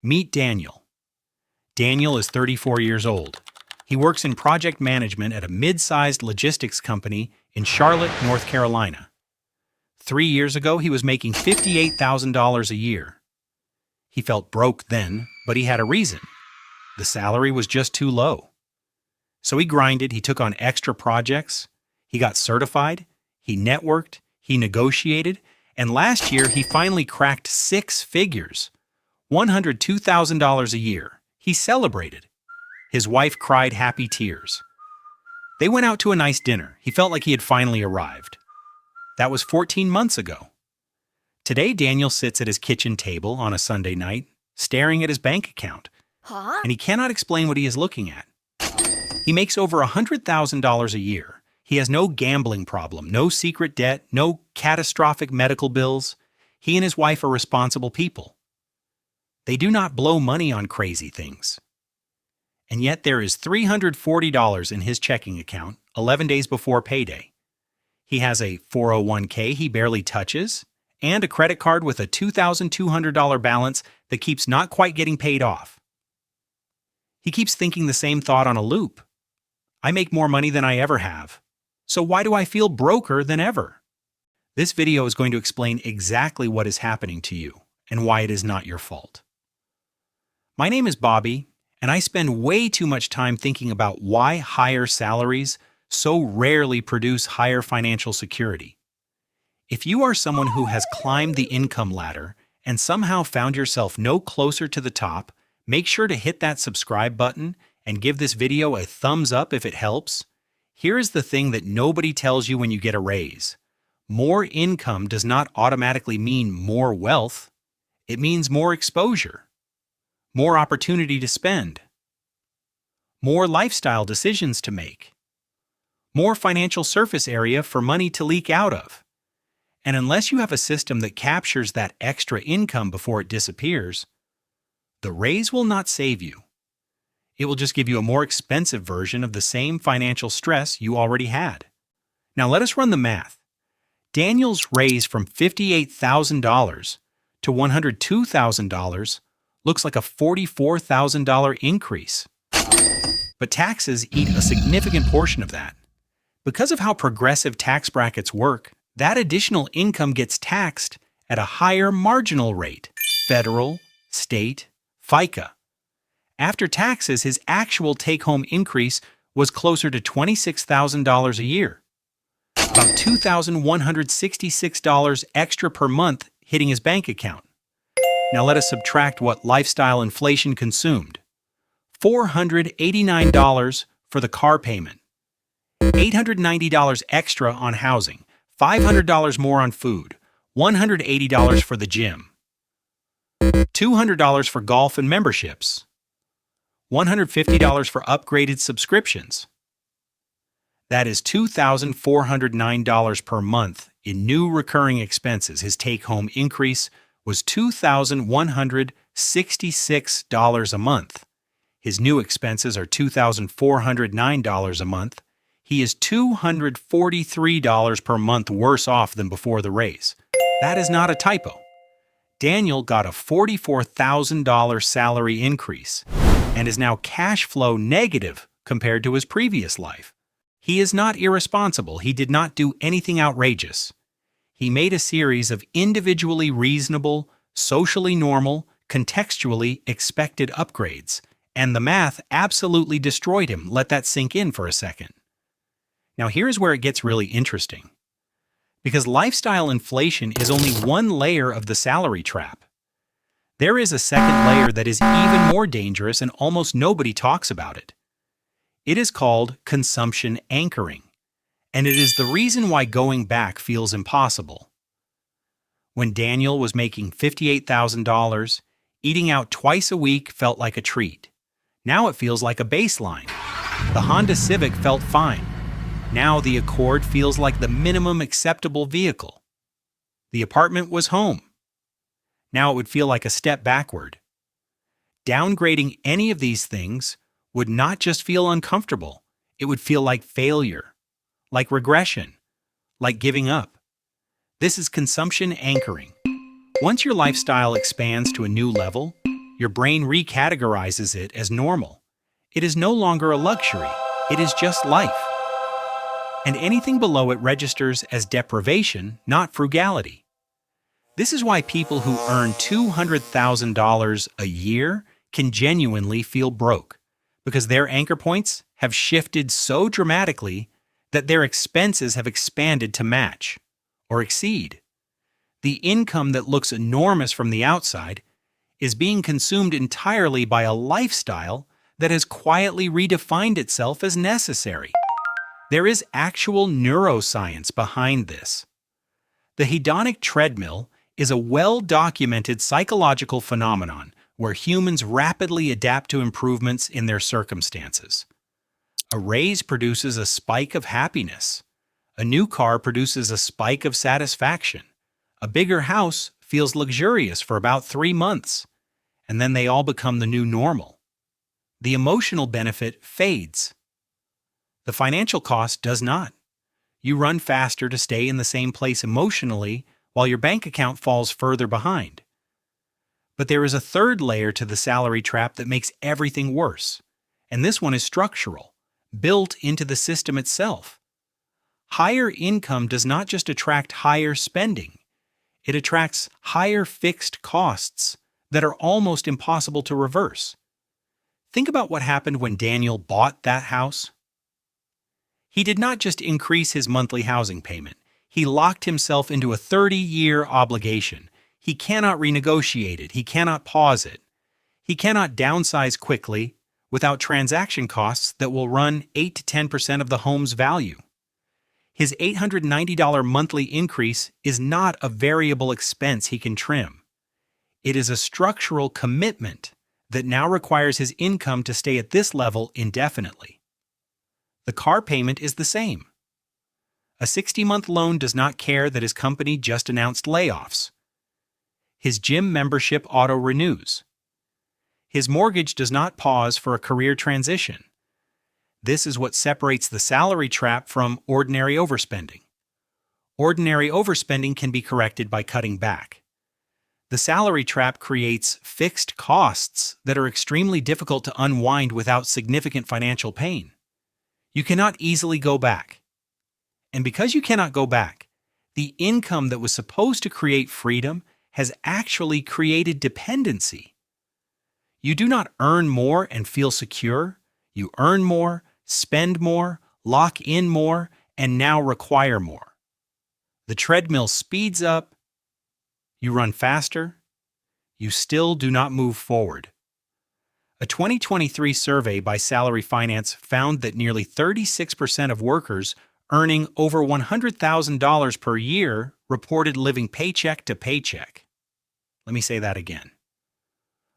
Meet Daniel. Daniel is 34 years old. He works in project management at a mid-sized logistics company in Charlotte, North Carolina. 3 years ago, he was making $58,000 a year. He felt broke then, but he had a reason. The salary was just too low. So he grinded, he took on extra projects, he got certified, he networked, he negotiated, and last year he finally cracked 6 figures, $102,000 a year. He celebrated. His wife cried happy tears. They went out to a nice dinner. He felt like he had finally arrived. That was 14 months ago. Today, Daniel sits at his kitchen table on a Sunday night, staring at his bank account, and he cannot explain what he is looking at. He makes over $100,000 a year. He has no gambling problem, no secret debt, no catastrophic medical bills. He and his wife are responsible people. They do not blow money on crazy things. And yet there is $340 in his checking account 11 days before payday. He has a 401k he barely touches, and a credit card with a $2,200 balance that keeps not quite getting paid off. He keeps thinking the same thought on a loop. I make more money than I ever have, so why do I feel broker than ever? This video is going to explain exactly what is happening to you and why it is not your fault. My name is Bobby, and I spend way too much time thinking about why higher salaries so rarely produce higher financial security. If you are someone who has climbed the income ladder and somehow found yourself no closer to the top, make sure to hit that subscribe button and give this video a thumbs up if it helps. Here is the thing that nobody tells you when you get a raise. More income does not automatically mean more wealth. It means more exposure, more opportunity to spend, more lifestyle decisions to make, more financial surface area for money to leak out of. And unless you have a system that captures that extra income before it disappears, the raise will not save you. It will just give you a more expensive version of the same financial stress you already had. Now let us run the math. Daniel's raise from $58,000 to $102,000 looks like a $44,000 increase. But taxes eat a significant portion of that. Because of how progressive tax brackets work, that additional income gets taxed at a higher marginal rate, federal, state, FICA. After taxes, his actual take-home increase was closer to $26,000 a year, about $2,166 extra per month hitting his bank account. Now let us subtract what lifestyle inflation consumed. $489 for the car payment, $890 extra on housing, $500 more on food, $180 for the gym, $200 for golf and memberships, $150 for upgraded subscriptions. That is $2,409 per month in new recurring expenses. His take-home increase was $2,166 a month. His new expenses are $2,409 a month. He is $243 per month worse off than before the raise. That is not a typo. Daniel got a $44,000 salary increase and is now cash flow negative compared to his previous life. He is not irresponsible. He did not do anything outrageous. He made a series of individually reasonable, socially normal, contextually expected upgrades, and the math absolutely destroyed him. Let that sink in for a second. Now here's where it gets really interesting. Because lifestyle inflation is only one layer of the salary trap. There is a second layer that is even more dangerous and almost nobody talks about it. It is called consumption anchoring, and it is the reason why going back feels impossible. When Daniel was making $58,000, eating out twice a week felt like a treat. Now it feels like a baseline. The Honda Civic felt fine. Now the Accord feels like the minimum acceptable vehicle. The apartment was home. Now it would feel like a step backward. Downgrading any of these things would not just feel uncomfortable, it would feel like failure, like regression, like giving up. This is consumption anchoring. Once your lifestyle expands to a new level, your brain recategorizes it as normal. It is no longer a luxury, it is just life. And anything below it registers as deprivation, not frugality. This is why people who earn $200,000 a year can genuinely feel broke, because their anchor points have shifted so dramatically that their expenses have expanded to match or exceed. The income that looks enormous from the outside is being consumed entirely by a lifestyle that has quietly redefined itself as necessary. There is actual neuroscience behind this. The hedonic treadmill is a well-documented psychological phenomenon where humans rapidly adapt to improvements in their circumstances. A raise produces a spike of happiness. A new car produces a spike of satisfaction. A bigger house feels luxurious for about 3 months, and then they all become the new normal. The emotional benefit fades. The financial cost does not. You run faster to stay in the same place emotionally while your bank account falls further behind. But there is a third layer to the salary trap that makes everything worse, and this one is structural, built into the system itself. Higher income does not just attract higher spending, it attracts higher fixed costs that are almost impossible to reverse. Think about what happened when Daniel bought that house. He did not just increase his monthly housing payment, he locked himself into a 30-year obligation. He cannot renegotiate it, he cannot pause it. He cannot downsize quickly without transaction costs that will run 8 to 10% of the home's value. His $890 monthly increase is not a variable expense he can trim. It is a structural commitment that now requires his income to stay at this level indefinitely. The car payment is the same. A 60-month loan does not care that his company just announced layoffs. His gym membership auto-renews. His mortgage does not pause for a career transition. This is what separates the salary trap from ordinary overspending. Ordinary overspending can be corrected by cutting back. The salary trap creates fixed costs that are extremely difficult to unwind without significant financial pain. You cannot easily go back. And because you cannot go back, the income that was supposed to create freedom has actually created dependency. You do not earn more and feel secure. You earn more, spend more, lock in more, and now require more. The treadmill speeds up. You run faster. You still do not move forward. A 2023 survey by Salary Finance found that nearly 36% of workers earning over $100,000 per year reported living paycheck to paycheck. Let me say that again.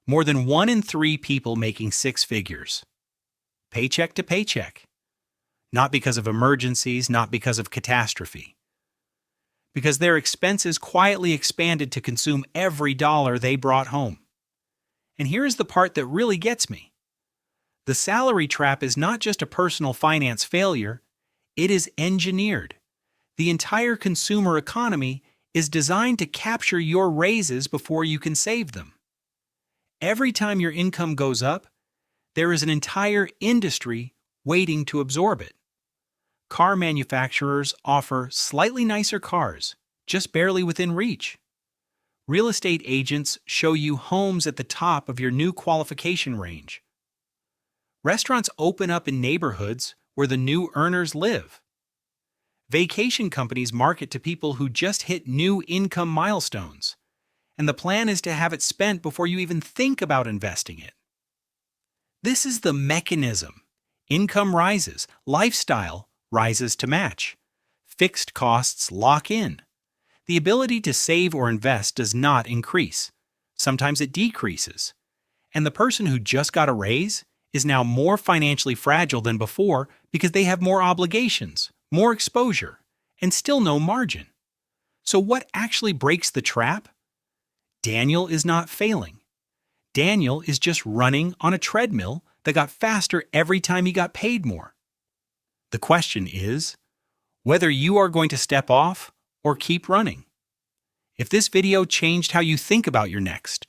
More than 1 in 3 people making 6 figures. Paycheck to paycheck. Not because of emergencies, not because of catastrophe. Because their expenses quietly expanded to consume every dollar they brought home. And here is the part that really gets me. The salary trap is not just a personal finance failure, it is engineered. The entire consumer economy is designed to capture your raises before you can save them. Every time your income goes up, there is an entire industry waiting to absorb it. Car manufacturers offer slightly nicer cars, just barely within reach. Real estate agents show you homes at the top of your new qualification range. Restaurants open up in neighborhoods where the new earners live. Vacation companies market to people who just hit new income milestones, and the plan is to have it spent before you even think about investing it. This is the mechanism. Income rises, lifestyle rises to match. Fixed costs lock in. The ability to save or invest does not increase. Sometimes it decreases. And the person who just got a raise is now more financially fragile than before because they have more obligations, more exposure, and still no margin. So what actually breaks the trap? Daniel is not failing. Daniel is just running on a treadmill that got faster every time he got paid more. The question is whether you are going to step off or keep running. If this video changed how you think about your next,